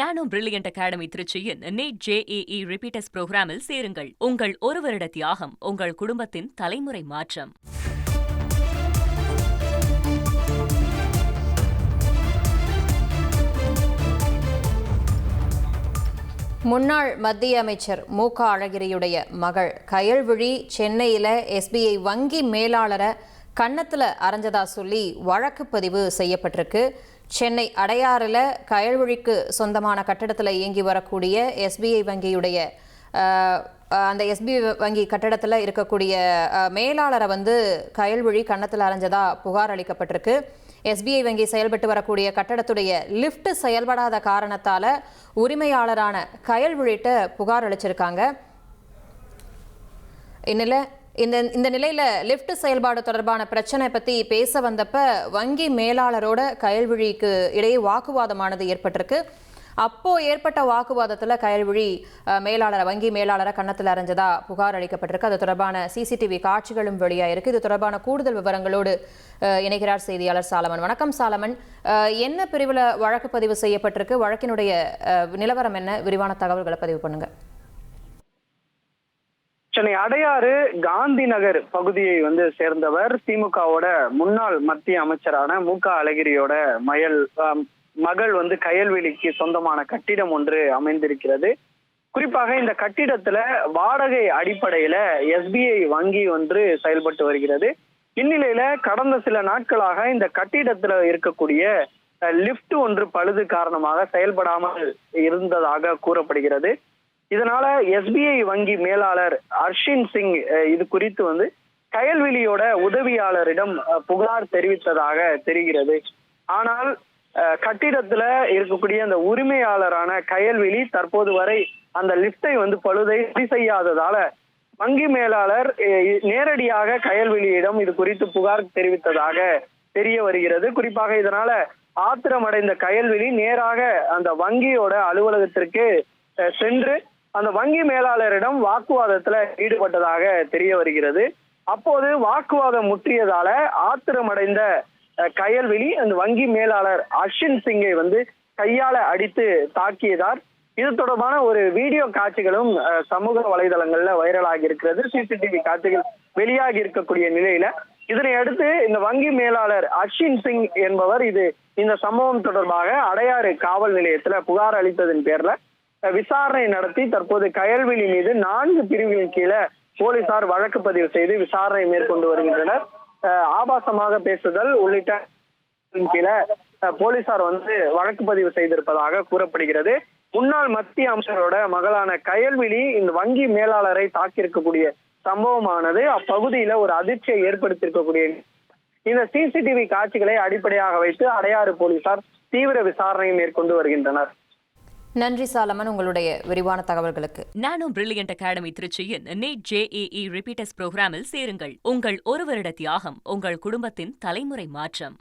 நானோ brilliant academy திருச்சியின் NEET JEE repeaters புரோகிராமில் சேருங்கள். உங்கள் ஒரு வருட தியாகம் உங்கள் குடும்பத்தின் தலைமுறை மாற்றம். முன்னாள் மத்திய அமைச்சர் மு.க. அழகிரியுடைய மகள் கயல்விழி சென்னையில் SBI வங்கி மேலாளரை கன்னத்தில் அரைஞ்சதா சொல்லி வழக்கு பதிவு செய்யப்பட்டிருக்கு. சென்னை அடையாறில் கயல்விழிக்கு சொந்தமான கட்டடத்தில் இயங்கி வரக்கூடிய SBI வங்கியுடைய அந்த SBI வங்கி கட்டடத்தில் இருக்கக்கூடிய மேலாளரை கயல்விழி கன்னத்தில் அரைஞ்சதா புகார் அளிக்கப்பட்டிருக்கு. SBI வங்கி செயல்பட்டு வரக்கூடிய கட்டடத்துடைய லிஃப்ட் செயல்படாத காரணத்தால் உரிமையாளரான கயல்விழிட்ட புகார் அளிச்சிருக்காங்க. இந்த நிலையில் லிஃப்ட் செயல்பாடு தொடர்பான பிரச்சனை பற்றி பேச வந்தப்ப வங்கி மேலாளரோட கயல்விழிக்கு இடையே வாக்குவாதமானது ஏற்பட்டிருக்கு. அப்போ ஏற்பட்ட வாக்குவாதத்தில் கயல்விழி வங்கி மேலாளரை கன்னத்தில் அரைஞ்சதா புகார் அளிக்கப்பட்டிருக்கு. அது தொடர்பான CCTV காட்சிகளும் வெளியாயிருக்கு. இது தொடர்பான கூடுதல் விவரங்களோடு இணைகிறார் செய்தியாளர் சாலமன். வணக்கம் சாலமன், என்ன பிரிவில் வழக்கு பதிவு செய்யப்பட்டிருக்கு? வழக்கினுடைய நிலவரம் என்ன? விரிவான தகவல்களை பதிவு பண்ணுங்க. சென்னை அடையாறு காந்தி நகர் பகுதியை சேர்ந்தவர் திமுகவோட முன்னாள் மத்திய அமைச்சரான மு.க. அழகிரியோட மகள் கயல்விழிக்கு சொந்தமான கட்டிடம் ஒன்று அமைந்திருக்கிறது. குறிப்பாக இந்த கட்டிடத்துல வாடகை அடிப்படையில SBI வங்கி ஒன்று செயல்பட்டு வருகிறது. இந்நிலையில கடந்த சில நாட்களாக இந்த கட்டிடத்துல இருக்கக்கூடிய லிப்ட் ஒன்று பழுது காரணமாக செயல்படாமல் இருந்ததாக கூறப்படுகிறது. இதனால SBI வங்கி மேலாளர் அர்ஷின் சிங் இது குறித்து கயல்விழியோட உதவியாளரிடம் புகார் தெரிவித்ததாக தெரிகிறது. ஆனால் கட்டிடத்துல இருக்கக்கூடிய அந்த உரிமையாளரான கயல்விழி தற்போது வரை அந்த லிப்டை பழுதை சரி செய்யாததால வங்கி மேலாளர் நேரடியாக கயல்விழியிடம் இது குறித்து புகார் தெரிவித்ததாக தெரிய வருகிறது. குறிப்பாக இதனால ஆத்திரமடைந்த கயல்விழி நேராக அந்த வங்கியோட அலுவலகத்திற்கு சென்று அந்த வங்கி மேலாளரிடம் வாக்குவாதத்துல ஈடுபட்டதாக தெரிய வருகிறது. அப்போது வாக்குவாதம் முற்றியதால ஆத்திரமடைந்த கயல்விழி அந்த வங்கி மேலாளர் அர்ஷின் சிங்கை கையால அடித்து தாக்கியதார். இது தொடர்பான ஒரு வீடியோ காட்சிகளும் சமூக வலைதளங்கள்ல வைரலாகி இருக்கிறது. CCTV காட்சிகள் வெளியாகி இருக்கக்கூடிய நிலையில இதனை அடுத்து இந்த வங்கி மேலாளர் அர்ஷின் சிங் என்பவர் இந்த சம்பவம் தொடர்பாக அடையாறு காவல் நிலையத்துல புகார் அளித்ததன் பேர்ல விசாரணை நடத்தி தற்போது கயல்விழி மீது 4 பிரிவுகளின் கீழே போலீசார் வழக்கு பதிவு செய்து விசாரணை மேற்கொண்டு வருகின்றனர். ஆபாசமாக பேசுதல் உள்ளிட்ட கீழே போலீசார் வழக்கு பதிவு செய்திருப்பதாக கூறப்படுகிறது. முன்னாள் மத்திய அமைச்சரோட மகளான கயல்விழி இந்த வங்கி மேலாளரை தாக்கியிருக்கக்கூடிய சம்பவமானது அப்பகுதியில ஒரு அதிர்ச்சியை ஏற்படுத்தியிருக்கக்கூடிய இந்த CCTV காட்சிகளை அடிப்படையாக வைத்து அடையாறு போலீசார் தீவிர விசாரணையை மேற்கொண்டு வருகின்றனர். நன்றி சாலமன், உங்களுடைய விரிவான தகவல்களுக்கு. நானோ பிரில்லியன்ட் அகாடமி திருச்சியின் நீட் JEE ரிப்பீட்டர்ஸ் புரோகிராமில் சேருங்கள். உங்கள் ஒரு வருட தியாகம் உங்கள் குடும்பத்தின் தலைமுறை மாற்றம்.